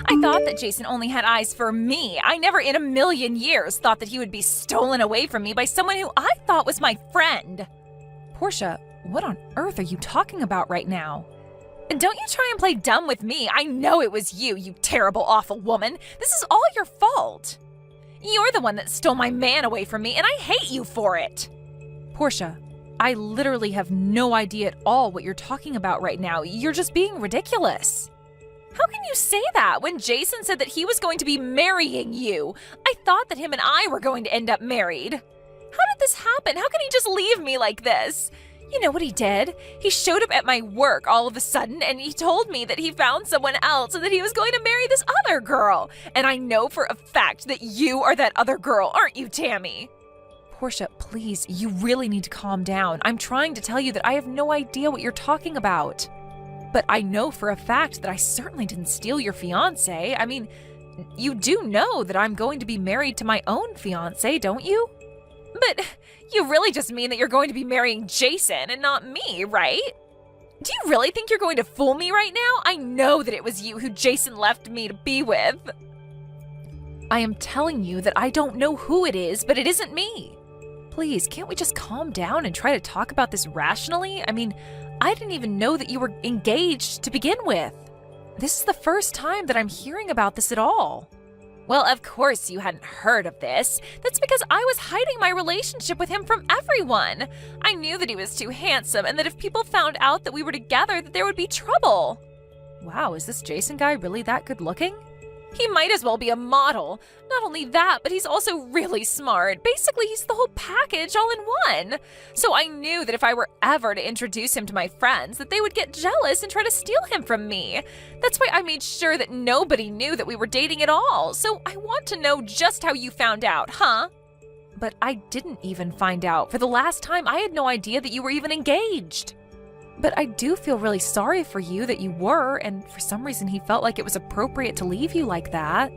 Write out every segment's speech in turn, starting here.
I thought that Jason only had eyes for me. I never in a million years thought that he would be stolen away from me by someone who I thought was my friend. Portia, what on earth are you talking about right now? And don't you try and play dumb with me. I know it was you, you terrible, awful woman. This is all your fault. You're the one that stole my man away from me, and I hate you for it. Portia, I literally have no idea at all what you're talking about right now. You're just being ridiculous. How can you say that when Jason said that he was going to be marrying you? I thought that him and I were going to end up married. How did this happen? How can he just leave me like this? You know what he did? He showed up at my work all of a sudden and he told me that he found someone else and that he was going to marry this other girl. And I know for a fact that you are that other girl, aren't you, Tammy? Portia, please, you really need to calm down. I'm trying to tell you that I have no idea what you're talking about. But I know for a fact that I certainly didn't steal your fiancé. I mean, you do know that I'm going to be married to my own fiancé, don't you? But you really just mean that you're going to be marrying Jason and not me, right? Do you really think you're going to fool me right now? I know that it was you who Jason left me to be with. I am telling you that I don't know who it is, but it isn't me. Please, can't we just calm down and try to talk about this rationally? I mean, I didn't even know that you were engaged to begin with. This is the first time that I'm hearing about this at all. Well, of course you hadn't heard of this. That's because I was hiding my relationship with him from everyone. I knew that he was too handsome and that if people found out that we were together, that there would be trouble. Wow, is this Jason guy really that good looking? He might as well be a model. Not only that, but he's also really smart. Basically, he's the whole package all in one. So I knew that if I were ever to introduce him to my friends, that they would get jealous and try to steal him from me. That's why I made sure that nobody knew that we were dating at all. So I want to know just how you found out, huh? But I didn't even find out. For the last time, I had no idea that you were even engaged. But I do feel really sorry for you that you were, and for some reason he felt like it was appropriate to leave you like that.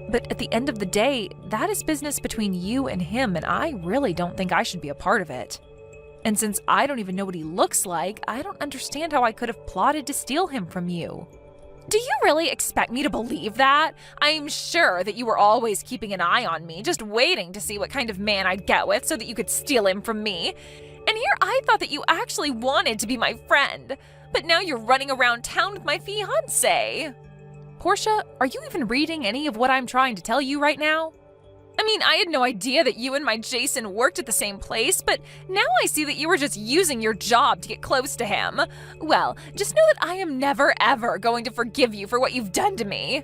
But at the end of the day, that is business between you and him, and I really don't think I should be a part of it. And since I don't even know what he looks like, I don't understand how I could have plotted to steal him from you. Do you really expect me to believe that? I'm sure that you were always keeping an eye on me, just waiting to see what kind of man I'd get with so that you could steal him from me. And here I thought that you actually wanted to be my friend, but now you're running around town with my fiancé. Portia, are you even reading any of what I'm trying to tell you right now? I mean, I had no idea that you and my Jason worked at the same place, but now I see that you were just using your job to get close to him. Well, just know that I am never ever going to forgive you for what you've done to me.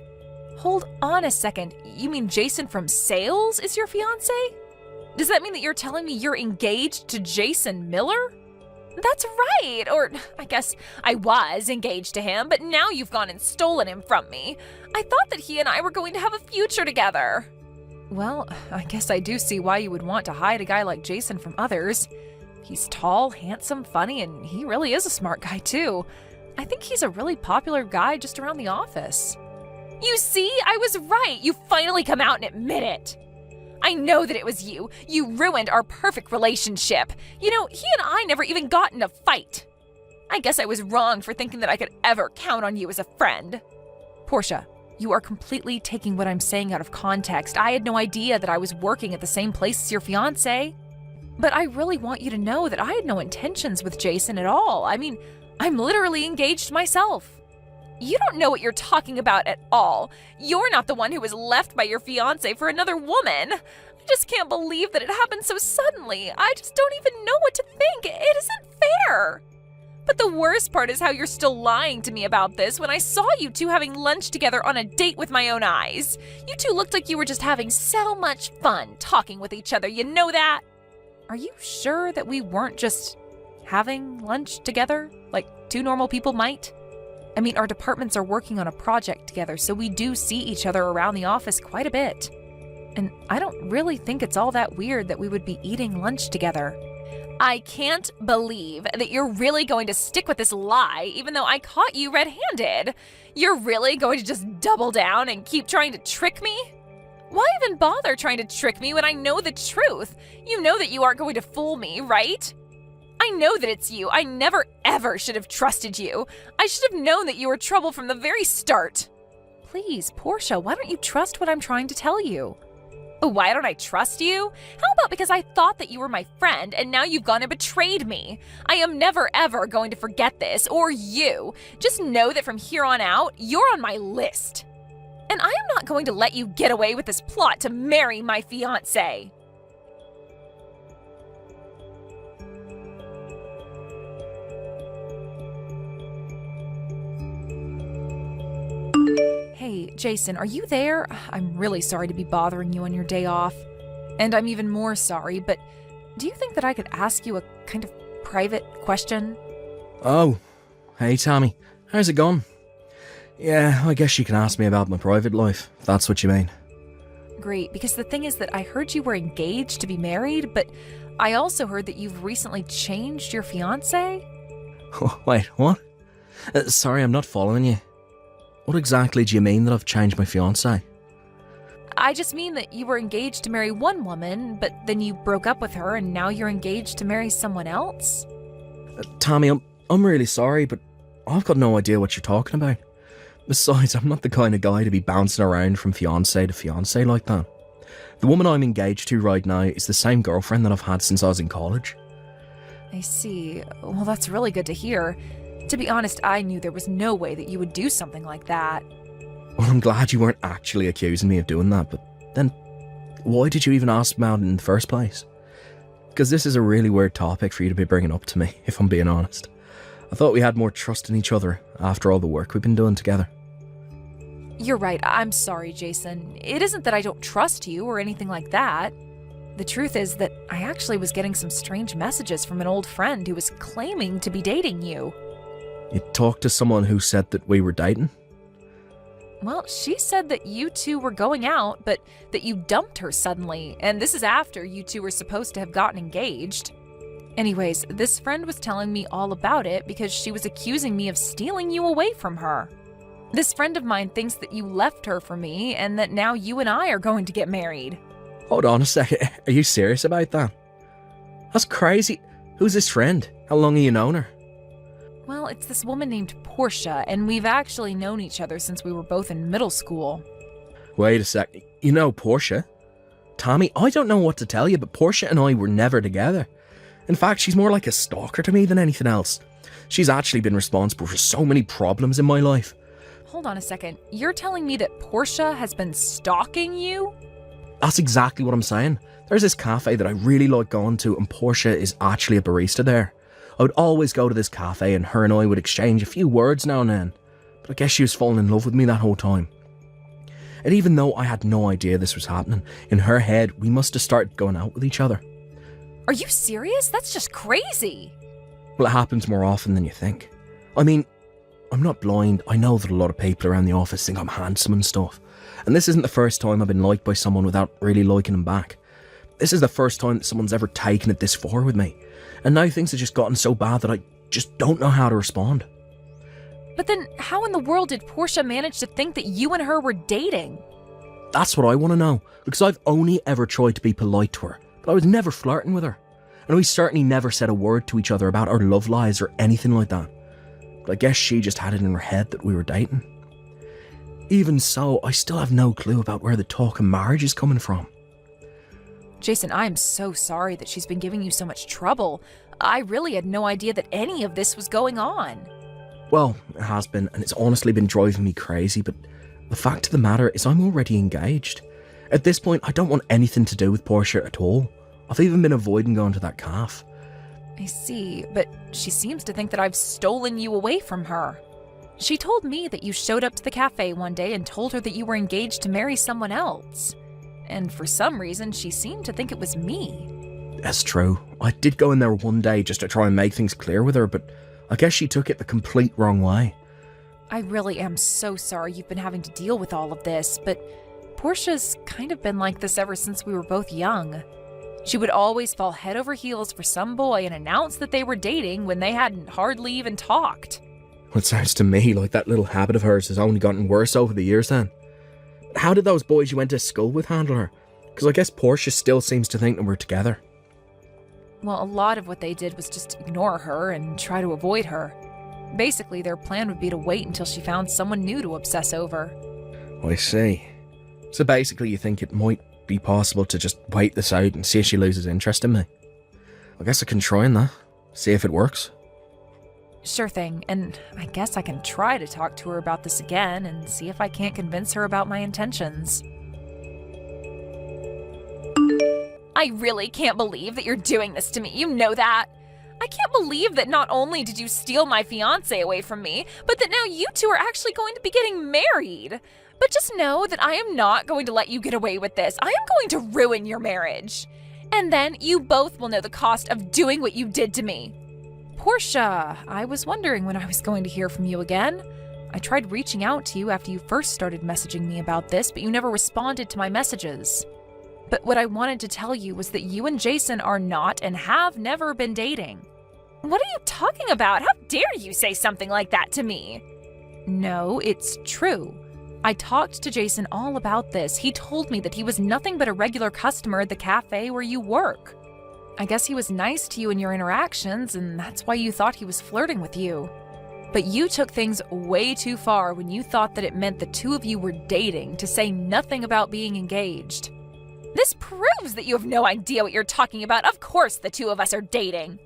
Hold on a second, you mean Jason from sales is your fiancé? Does that mean that you're telling me you're engaged to Jason Miller? That's right, or I guess I was engaged to him, but now you've gone and stolen him from me. I thought that he and I were going to have a future together. Well, I guess I do see why you would want to hide a guy like Jason from others. He's tall, handsome, funny, and he really is a smart guy too. I think he's a really popular guy just around the office. You see, I was right. You finally come out and admit it. I know that it was you. You ruined our perfect relationship. You know, he and I never even got in a fight. I guess I was wrong for thinking that I could ever count on you as a friend. Portia, you are completely taking what I'm saying out of context. I had no idea that I was working at the same place as your fiancé. But I really want you to know that I had no intentions with Jason at all. I mean, I'm literally engaged myself. You don't know what you're talking about at all. You're not the one who was left by your fiancé for another woman. I just can't believe that it happened so suddenly. I just don't even know what to think. It isn't fair. But the worst part is how you're still lying to me about this when I saw you two having lunch together on a date with my own eyes. You two looked like you were just having so much fun talking with each other, you know that? Are you sure that we weren't just having lunch together, like two normal people might? I mean, our departments are working on a project together, so we do see each other around the office quite a bit. And I don't really think it's all that weird that we would be eating lunch together. I can't believe that you're really going to stick with this lie, even though I caught you red-handed. You're really going to just double down and keep trying to trick me? Why even bother trying to trick me when I know the truth? You know that you aren't going to fool me, right? I know that it's you. I never ever should have trusted you. I should have known that you were trouble from the very start. Please, Portia, why don't you trust what I'm trying to tell you? Why don't I trust you? How about because I thought that you were my friend and now you've gone and betrayed me? I am never ever going to forget this, or you. Just know that from here on out, you're on my list. And I am not going to let you get away with this plot to marry my fiancé. Hey, Jason, are you there? I'm really sorry to be bothering you on your day off. And I'm even more sorry, but do you think that I could ask you a kind of private question? Oh, hey Tammy, how's it going? Yeah, I guess you can ask me about my private life, if that's what you mean. Great, because the thing is that I heard you were engaged to be married, but I also heard that you've recently changed your fiancé? Wait, what? Sorry, I'm not following you. What exactly do you mean that I've changed my fiancé? I just mean that you were engaged to marry one woman, but then you broke up with her and now you're engaged to marry someone else? Tammy, I'm really sorry, but I've got no idea what you're talking about. Besides, I'm not the kind of guy to be bouncing around from fiancé to fiancé like that. The woman I'm engaged to right now is the same girlfriend that I've had since I was in college. I see. Well, that's really good to hear. To be honest, I knew there was no way that you would do something like that. Well, I'm glad you weren't actually accusing me of doing that, but then why did you even ask about it in the first place? Because this is a really weird topic for you to be bringing up to me, if I'm being honest. I thought we had more trust in each other after all the work we've been doing together. You're right. I'm sorry, Jason. It isn't that I don't trust you or anything like that. The truth is that I actually was getting some strange messages from an old friend who was claiming to be dating you. You talked to someone who said that we were dating? Well, she said that you two were going out, but that you dumped her suddenly, and this is after you two were supposed to have gotten engaged. Anyways, this friend was telling me all about it because she was accusing me of stealing you away from her. This friend of mine thinks that you left her for me and that now you and I are going to get married. Hold on a second, are you serious about that? That's crazy. Who's this friend? How long have you known her? Well, it's this woman named Portia, and we've actually known each other since we were both in middle school. Wait a sec, you know Portia? Tommy, I don't know what to tell you, but Portia and I were never together. In fact, she's more like a stalker to me than anything else. She's actually been responsible for so many problems in my life. Hold on a second, you're telling me that Portia has been stalking you? That's exactly what I'm saying. There's this cafe that I really like going to, and Portia is actually a barista there. I would always go to this cafe and her and I would exchange a few words now and then, but I guess she was falling in love with me that whole time. And even though I had no idea this was happening, in her head we must have started going out with each other. Are you serious? That's just crazy. Well, it happens more often than you think. I mean, I'm not blind. I know that a lot of people around the office think I'm handsome and stuff, and this isn't the first time I've been liked by someone without really liking them back. This is the first time that someone's ever taken it this far with me. And now things have just gotten so bad that I just don't know how to respond. But then how in the world did Portia manage to think that you and her were dating? That's what I want to know, because I've only ever tried to be polite to her, but I was never flirting with her. And we certainly never said a word to each other about our love lives or anything like that. But I guess she just had it in her head that we were dating. Even so, I still have no clue about where the talk of marriage is coming from. Jason, I am so sorry that she's been giving you so much trouble. I really had no idea that any of this was going on. Well, it has been, and it's honestly been driving me crazy, but the fact of the matter is I'm already engaged. At this point, I don't want anything to do with Portia at all. I've even been avoiding going to that cafe. I see, but she seems to think that I've stolen you away from her. She told me that you showed up to the cafe one day and told her that you were engaged to marry someone else. And for some reason, she seemed to think it was me. That's true. I did go in there one day just to try and make things clear with her, but I guess she took it the complete wrong way. I really am so sorry you've been having to deal with all of this, but Portia's kind of been like this ever since we were both young. She would always fall head over heels for some boy and announce that they were dating when they hadn't hardly even talked. Well, it sounds to me like that little habit of hers has only gotten worse over the years then. How did those boys you went to school with handle her? Because I guess Portia still seems to think that we're together. Well, a lot of what they did was just ignore her and try to avoid her. Basically, their plan would be to wait until she found someone new to obsess over. I see. So basically you think it might be possible to just wait this out and see if she loses interest in me? I guess I can try and that. See if it works. Sure thing, and I guess I can try to talk to her about this again and see if I can't convince her about my intentions. I really can't believe that you're doing this to me, you know that? I can't believe that not only did you steal my fiancé away from me, but that now you two are actually going to be getting married. But just know that I am not going to let you get away with this. I am going to ruin your marriage. And then you both will know the cost of doing what you did to me. Portia, I was wondering when I was going to hear from you again. I tried reaching out to you after you first started messaging me about this, but you never responded to my messages. But what I wanted to tell you was that you and Jason are not and have never been dating. What are you talking about? How dare you say something like that to me? No, it's true. I talked to Jason all about this. He told me that he was nothing but a regular customer at the cafe where you work. I guess he was nice to you in your interactions, and that's why you thought he was flirting with you. But you took things way too far when you thought that it meant the two of you were dating, to say nothing about being engaged. This proves that you have no idea what you're talking about. Of course the two of us are dating.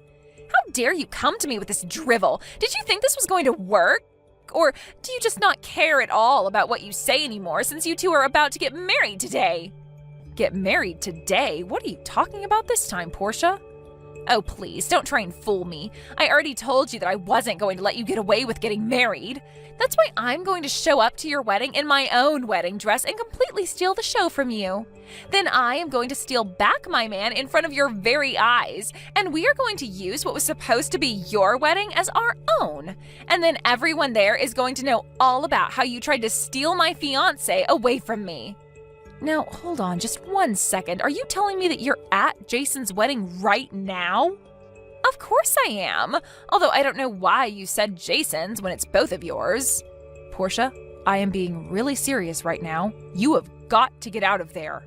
How dare you come to me with this drivel? Did you think this was going to work? Or do you just not care at all about what you say anymore since you two are about to get married today? Get married today? What are you talking about this time, Portia? Oh, please, don't try and fool me. I already told you that I wasn't going to let you get away with getting married. That's why I'm going to show up to your wedding in my own wedding dress and completely steal the show from you. Then I am going to steal back my man in front of your very eyes, and we are going to use what was supposed to be your wedding as our own. And then everyone there is going to know all about how you tried to steal my fiancé away from me. Now, hold on just 1 second. Are you telling me that you're at Jason's wedding right now? Of course I am. Although I don't know why you said Jason's when it's both of yours. Portia, I am being really serious right now. You have got to get out of there.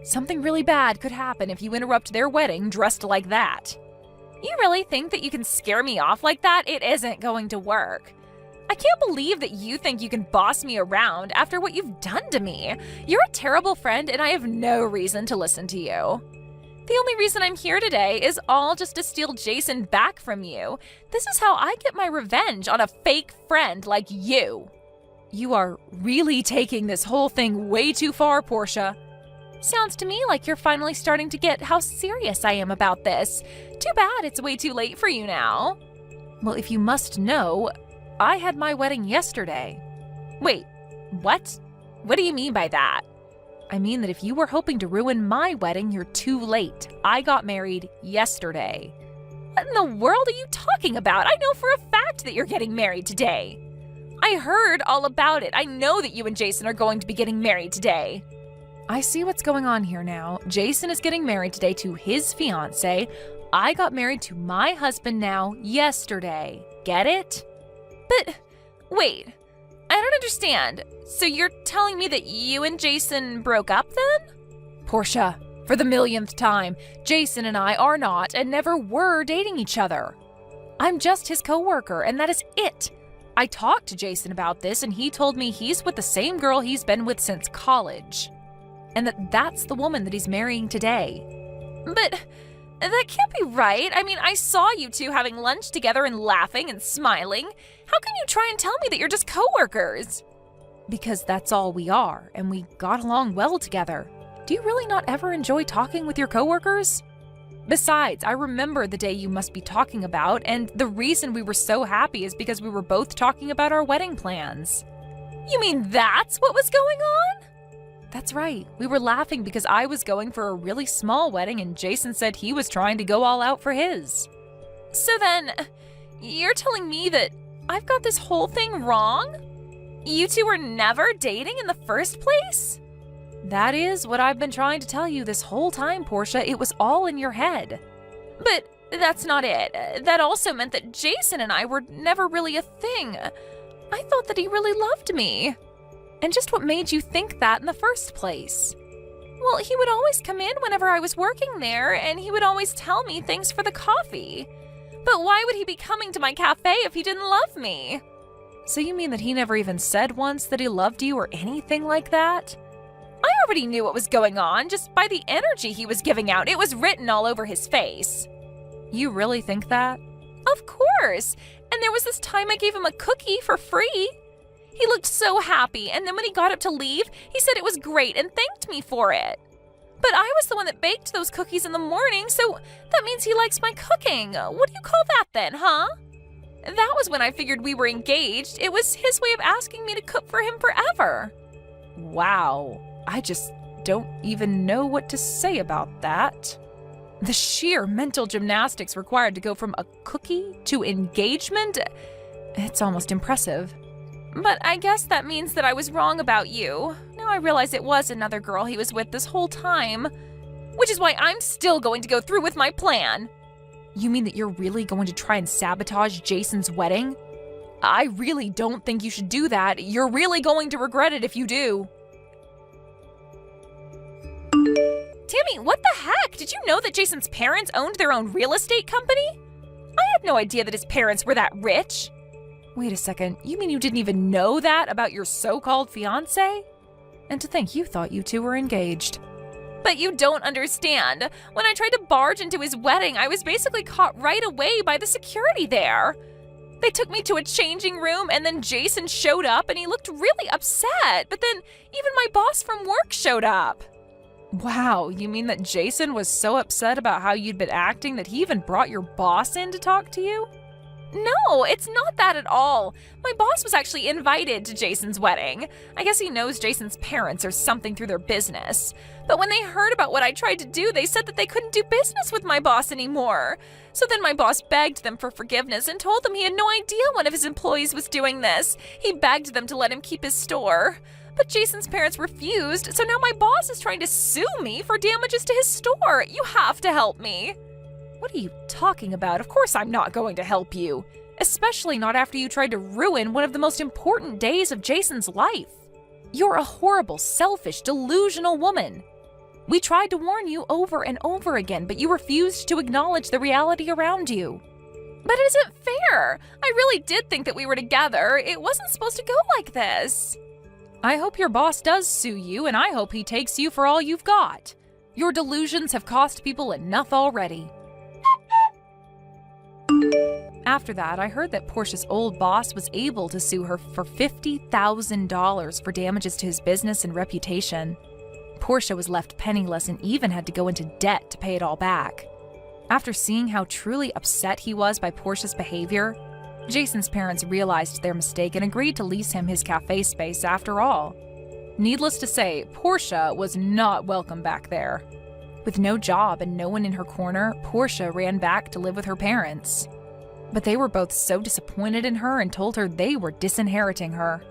Something really bad could happen if you interrupt their wedding dressed like that. You really think that you can scare me off like that? It isn't going to work. I can't believe that you think you can boss me around after what you've done to me. You're a terrible friend, and I have no reason to listen to you. The only reason I'm here today is all just to steal Jason back from you. This is how I get my revenge on a fake friend like you. You are really taking this whole thing way too far, Portia. Sounds to me like you're finally starting to get how serious I am about this. Too bad it's way too late for you now. Well, if you must know, I had my wedding yesterday. Wait, what? What do you mean by that? I mean that if you were hoping to ruin my wedding, you're too late. I got married yesterday. What in the world are you talking about? I know for a fact that you're getting married today. I heard all about it. I know that you and Jason are going to be getting married today. I see what's going on here now. Jason is getting married today to his fiancée. I got married to my husband now yesterday. Get it? But, wait, I don't understand. So you're telling me that you and Jason broke up then? Portia, for the millionth time, Jason and I are not and never were dating each other. I'm just his coworker, and that is it. I talked to Jason about this, and he told me he's with the same girl he's been with since college. And that's the woman that he's marrying today. But that can't be right. I mean, I saw you two having lunch together and laughing and smiling. How can you try and tell me that you're just coworkers? Because that's all we are, and we got along well together. Do you really not ever enjoy talking with your coworkers? Besides, I remember the day you must be talking about, and the reason we were so happy is because we were both talking about our wedding plans. You mean that's what was going on? That's right. We were laughing because I was going for a really small wedding and Jason said he was trying to go all out for his. So then, you're telling me that I've got this whole thing wrong? You two were never dating in the first place? That is what I've been trying to tell you this whole time, Portia. It was all in your head. But that's not it. That also meant that Jason and I were never really a thing. I thought that he really loved me. And just what made you think that in the first place? Well, he would always come in whenever I was working there, and he would always tell me thanks for the coffee. But why would he be coming to my cafe if he didn't love me? So you mean that he never even said once that he loved you or anything like that? I already knew what was going on just by the energy he was giving out. It was written all over his face. You really think that? Of course. And there was this time I gave him a cookie for free. He looked so happy, and then when he got up to leave, he said it was great and thanked me for it. But I was the one that baked those cookies in the morning, so that means he likes my cooking. What do you call that then, huh? That was when I figured we were engaged. It was his way of asking me to cook for him forever. Wow, I just don't even know what to say about that. The sheer mental gymnastics required to go from a cookie to engagement, it's almost impressive. But I guess that means that I was wrong about you. Now I realize it was another girl he was with this whole time. Which is why I'm still going to go through with my plan. You mean that you're really going to try and sabotage Jason's wedding? I really don't think you should do that. You're really going to regret it if you do. Tammy, what the heck? Did you know that Jason's parents owned their own real estate company? I had no idea that his parents were that rich. Wait a second, you mean you didn't even know that about your so-called fiancé? And to think you thought you two were engaged. But you don't understand. When I tried to barge into his wedding, I was basically caught right away by the security there. They took me to a changing room, and then Jason showed up, and he looked really upset. But then even my boss from work showed up. Wow, you mean that Jason was so upset about how you'd been acting that he even brought your boss in to talk to you? No, it's not that at all. My boss was actually invited to Jason's wedding. I guess he knows Jason's parents or something through their business. But when they heard about what I tried to do, they said that they couldn't do business with my boss anymore. So then my boss begged them for forgiveness and told them he had no idea one of his employees was doing this. He begged them to let him keep his store. But Jason's parents refused, so now my boss is trying to sue me for damages to his store. You have to help me. What are you talking about? Of course I'm not going to help you. Especially not after you tried to ruin one of the most important days of Jason's life. You're a horrible, selfish, delusional woman. We tried to warn you over and over again, but you refused to acknowledge the reality around you. But it isn't fair. I really did think that we were together. It wasn't supposed to go like this. I hope your boss does sue you, and I hope he takes you for all you've got. Your delusions have cost people enough already. After that, I heard that Portia's old boss was able to sue her for $50,000 for damages to his business and reputation. Portia was left penniless and even had to go into debt to pay it all back. After seeing how truly upset he was by Portia's behavior, Jason's parents realized their mistake and agreed to lease him his cafe space after all. Needless to say, Portia was not welcome back there. With no job and no one in her corner, Portia ran back to live with her parents. But they were both so disappointed in her and told her they were disinheriting her.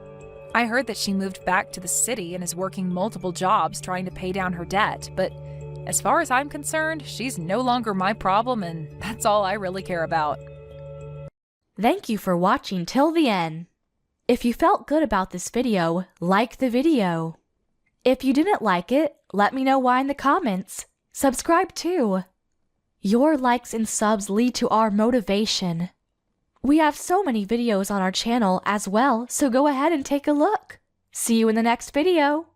I heard that she moved back to the city and is working multiple jobs trying to pay down her debt, but as far as I'm concerned, she's no longer my problem, and that's all I really care about. Thank you for watching till the end. If you felt good about this video, like the video. If you didn't like it, let me know why in the comments. Subscribe too. Your likes and subs lead to our motivation. We have so many videos on our channel as well, so go ahead and take a look. See you in the next video.